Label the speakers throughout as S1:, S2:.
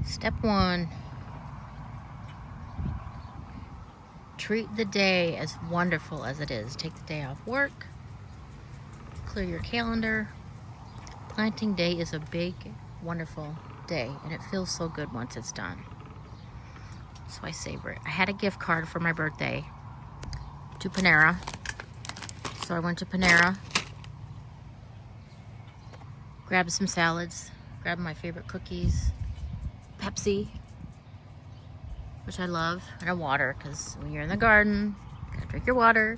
S1: Step one, treat the day as wonderful as it is. Take the day off work, clear your calendar. Planting day is a big, wonderful day, and it feels so good once it's done. So I savor it. I had a gift card for my birthday to Panera. So I went to Panera, grabbed some salads, grabbed my favorite cookies, Pepsi, which I love, and a water, because when you're in the garden, you gotta drink your water.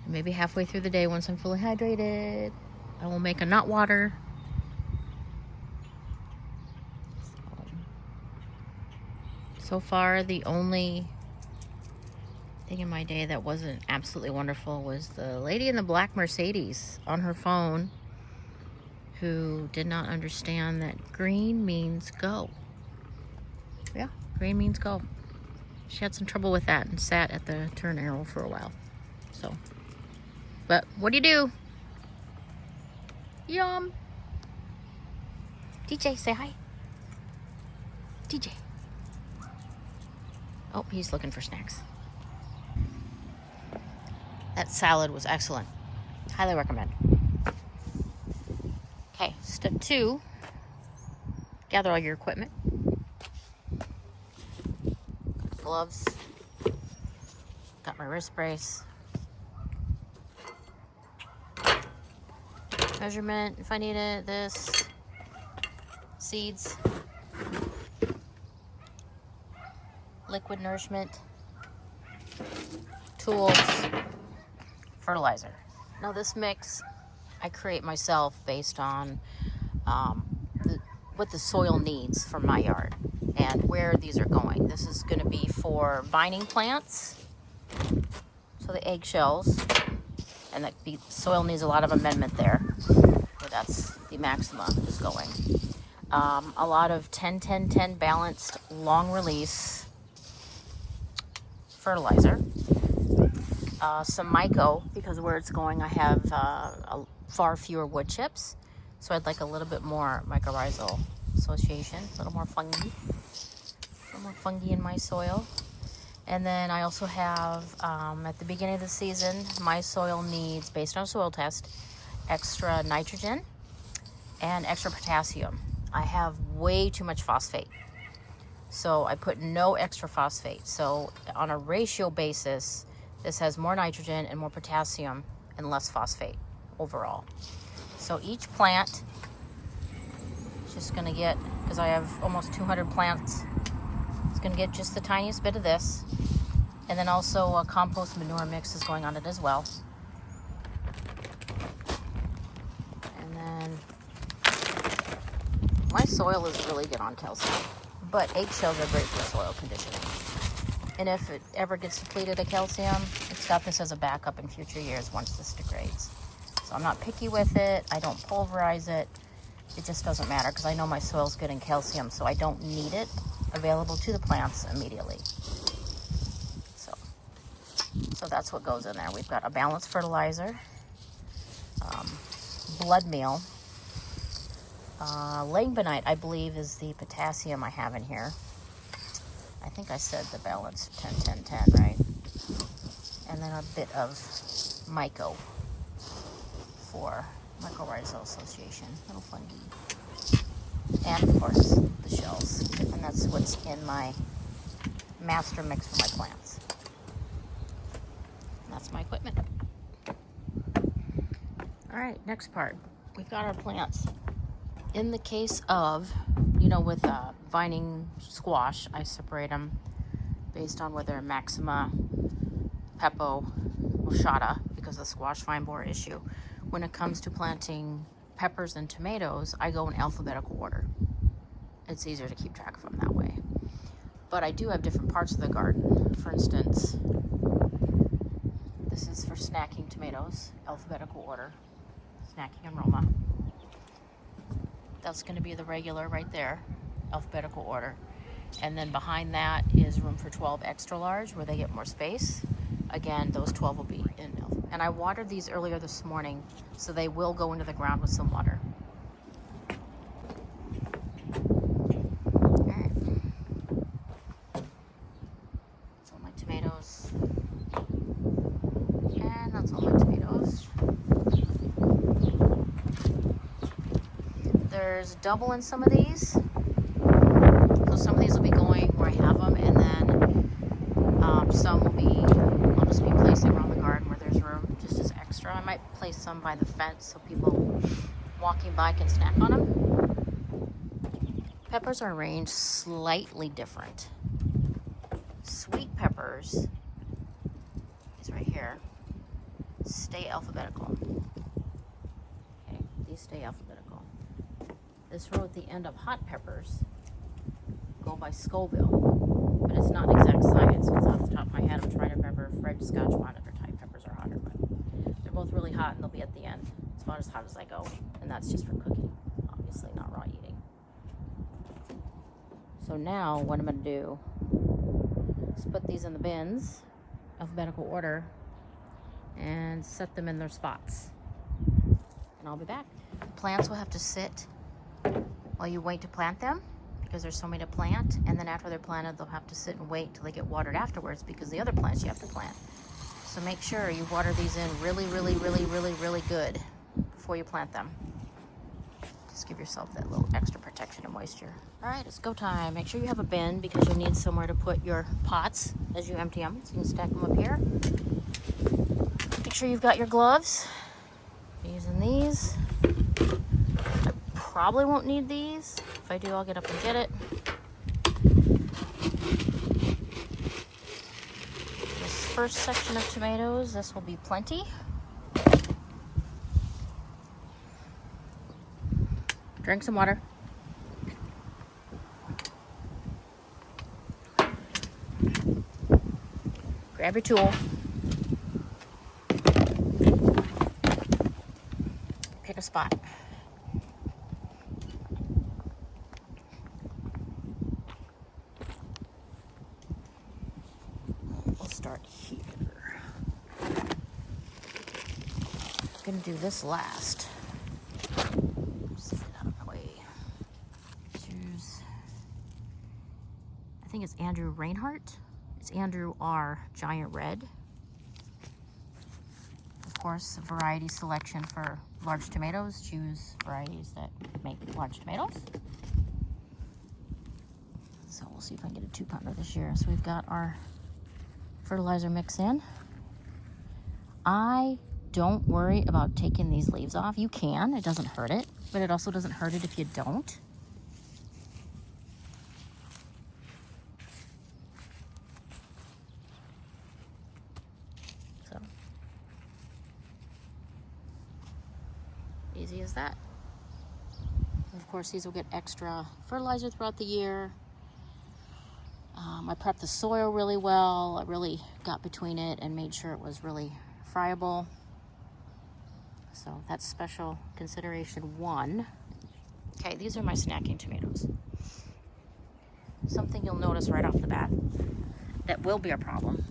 S1: And maybe halfway through the day, once I'm fully hydrated, I will make a nut water. So far, the only thing in my day that wasn't absolutely wonderful was the lady in the black Mercedes on her phone who did not understand that green means go. Yeah, green means go. She had some trouble with that and sat at the turn arrow for a while. So, but what do you do? Yum. DJ, say hi. DJ. Oh, he's looking for snacks. That salad was excellent. Highly recommend. Okay, step 2. Gather all your equipment. Gloves. Got my wrist brace. Measurement, if I need it. This. Seeds. Liquid nourishment. Tools. Fertilizer. Now this mix I create myself based on what the soil needs for my yard and where these are going. This is going to be for vining plants, so the eggshells, and the soil needs a lot of amendment there, so that's the maxima is going. A lot of 10-10-10 balanced long release fertilizer. Some myco, because where it's going I have far fewer wood chips, so I'd like a little bit more mycorrhizal association, a little more fungi in my soil. And then I also have, at the beginning of the season, my soil needs, based on a soil test, extra nitrogen and extra potassium. I have way too much phosphate, so I put no extra phosphate. So on a ratio basis, this has more nitrogen and more potassium and less phosphate overall. So each plant is just going to get, because I have almost 200 plants, it's going to get just the tiniest bit of this. And then also a compost manure mix is going on it as well. And then my soil is really good on calcium, but eggshells are great for soil conditioning. And if it ever gets depleted of calcium, it's got this as a backup in future years once this degrades. So I'm not picky with it. I don't pulverize it. It just doesn't matter because I know my soil's good in calcium, so I don't need it available to the plants immediately. So that's what goes in there. We've got a balanced fertilizer, blood meal, langbonite, I believe, is the potassium I have in here. I think I said the balanced 10-10-10, right? And then a bit of myco for mycorrhizal association, little fungi. And of course, the shells. And that's what's in my master mix for my plants. And that's my equipment. All right, next part. We've got our plants. In the case of, with vining squash, I separate them based on whether maxima, pepo, or shada, because of the squash vine borer issue. When it comes to planting peppers and tomatoes, I go in alphabetical order. It's easier to keep track of them that way. But I do have different parts of the garden. For instance, this is for snacking tomatoes, alphabetical order, snacking aroma. That's going to be the regular right there, alphabetical order. And then behind that is room for 12 extra large where they get more space. Again, those 12 will be in alphabetical. And I watered these earlier this morning, so they will go into the ground with some water. there's double in some of these. So some of these will be going where I have them, and then some will be, I'll just be placing around the garden where there's room, just as extra. I might place some by the fence so people walking by can snack on them. Peppers are arranged slightly different. Sweet peppers, is right here, stay alphabetical. Okay, these stay alphabetical. This row at the end of hot peppers go by Scoville, but it's not exact science because off the top of my head I'm trying to remember if red Scotch bonnet or Thai peppers are hotter, but they're both really hot and they'll be at the end. It's about as hot as I go, and that's just for cooking, obviously not raw eating. So now what I'm going to do is put these in the bins, alphabetical order, and set them in their spots. And I'll be back. Plants will have to sit while you wait to plant them because there's so many to plant, and then after they're planted they'll have to sit and wait till they get watered afterwards because the other plants you have to plant. So make sure you water these in really good before you plant them. Just give yourself that little extra protection and moisture. All right, it's go time. Make sure you have a bin because you'll need somewhere to put your pots as you empty them. So you can stack them up here. Make sure you've got your gloves. Using these. I probably won't need these. If I do, I'll get up and get it. This first section of tomatoes, this will be plenty. Drink some water. Grab your tool. Pick a spot. We'll start here. I'm gonna do this last. Just get out of my way. Choose. I think it's Andrew Reinhardt. It's Andrew R. Giant Red. Of course, variety selection for large tomatoes. Choose varieties that make large tomatoes. So we'll see if I can get a 2-pounder this year. So we've got our fertilizer mix in. I don't worry about taking these leaves off. You can, it doesn't hurt it, but it also doesn't hurt it if you don't. So, easy as that. And of course, these will get extra fertilizer throughout the year. I prepped the soil really well. I really got between it and made sure it was really friable. So that's special consideration 1. Okay, these are my snacking tomatoes. Something you'll notice right off the bat that will be a problem,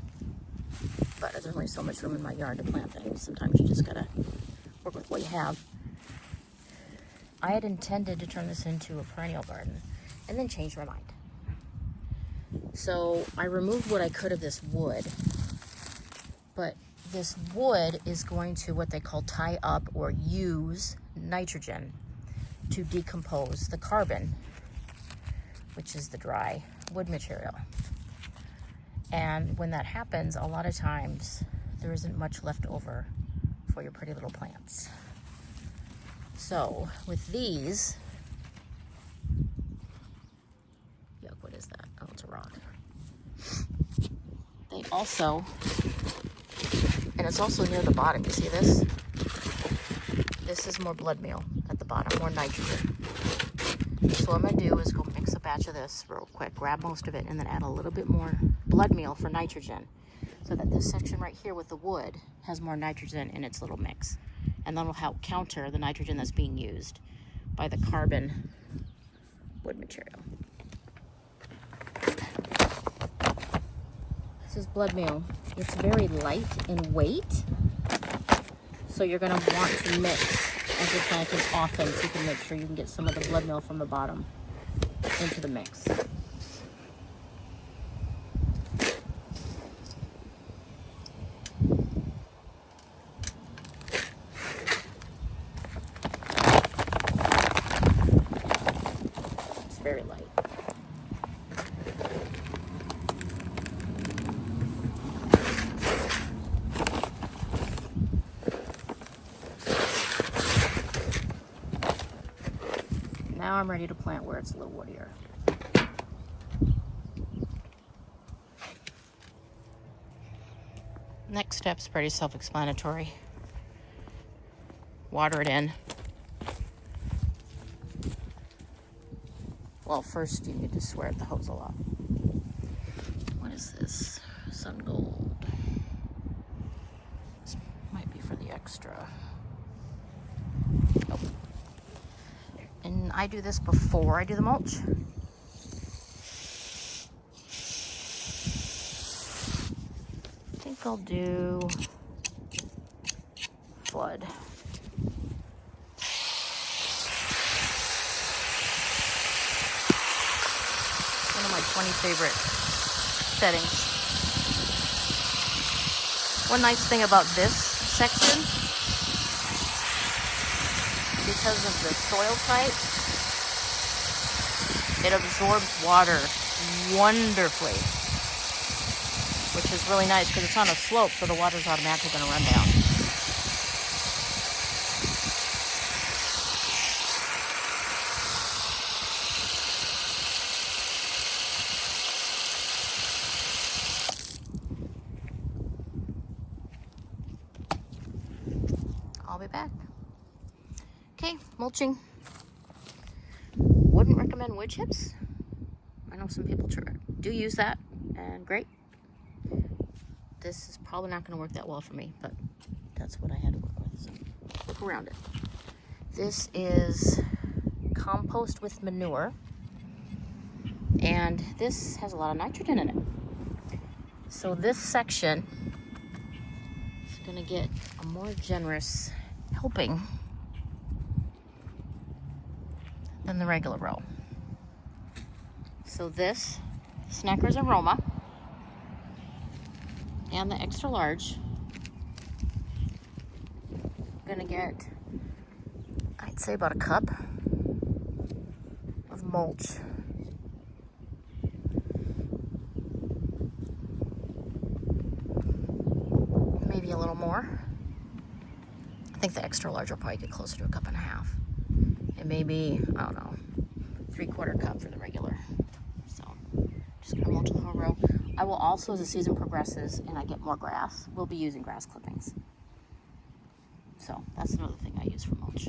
S1: but there's only so much room in my yard to plant things. Sometimes you just gotta work with what you have. I had intended to turn this into a perennial garden and then changed my mind. So I removed what I could of this wood, but this wood is going to what they call tie up or use nitrogen to decompose the carbon, which is the dry wood material. And when that happens, a lot of times there isn't much left over for your pretty little plants. So with these, yuck, what is that? Oh, it's a rock. They also, and it's also near the bottom, you see this? This is more blood meal at the bottom, more nitrogen. So what I'm gonna do is go mix a batch of this real quick, grab most of it, and then add a little bit more blood meal for nitrogen, so that this section right here with the wood has more nitrogen in its little mix. And that'll help counter the nitrogen that's being used by the carbon wood material. This is blood meal. It's very light in weight, so you're going to want to mix as you're planting often so you can make sure you can get some of the blood meal from the bottom into the mix. very light. Now I'm ready to plant where it's a little woodier. Next step's pretty self-explanatory. Water it in. Well, first you need to swear at the hose a lot. What is this? Sun Gold. This might be for the extra. Nope. And I do this before I do the mulch. I think I'll do flood. One of my 20 favorite settings. One nice thing about this section, because of the soil type, it absorbs water wonderfully, which is really nice because it's on a slope, so the water's automatically going to run down. I'll be back. Okay, mulching. Wouldn't recommend wood chips. I know some people do use that, and great. This is probably not going to work that well for me, but that's what I had to work with. So look around it. This is compost with manure, and this has a lot of nitrogen in it. So this section is going to get a more generous helping than the regular row. So this Snacker's Aroma and the extra large, I'm gonna get, I'd say about a cup of mulch. Maybe a little more. I think the extra large will probably get closer to a cup and a half. And maybe, I don't know, 3/4 cup for the regular. So, just gonna mulch the whole row. I will also, as the season progresses and I get more grass, we'll be using grass clippings. So, that's another thing I use for mulch.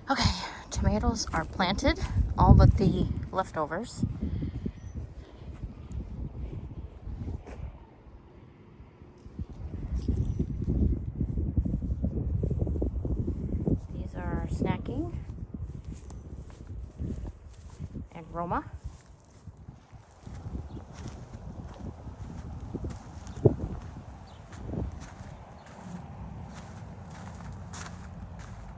S1: Okay, tomatoes are planted, all but the leftovers. Snacking and Roma.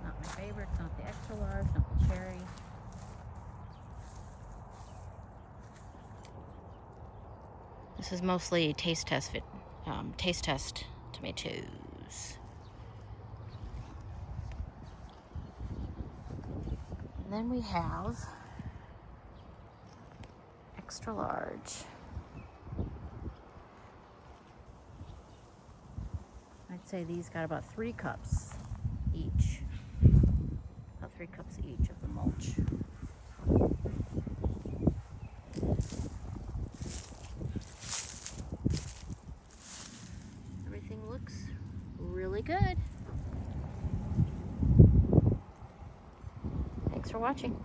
S1: Not my favorite, not the extra large, not the cherry. This is mostly taste test tomatoes. And then we have extra large. I'd say these got about 3 cups each. About 3 cups each of the mulch. Everything looks really good. Thanks for watching.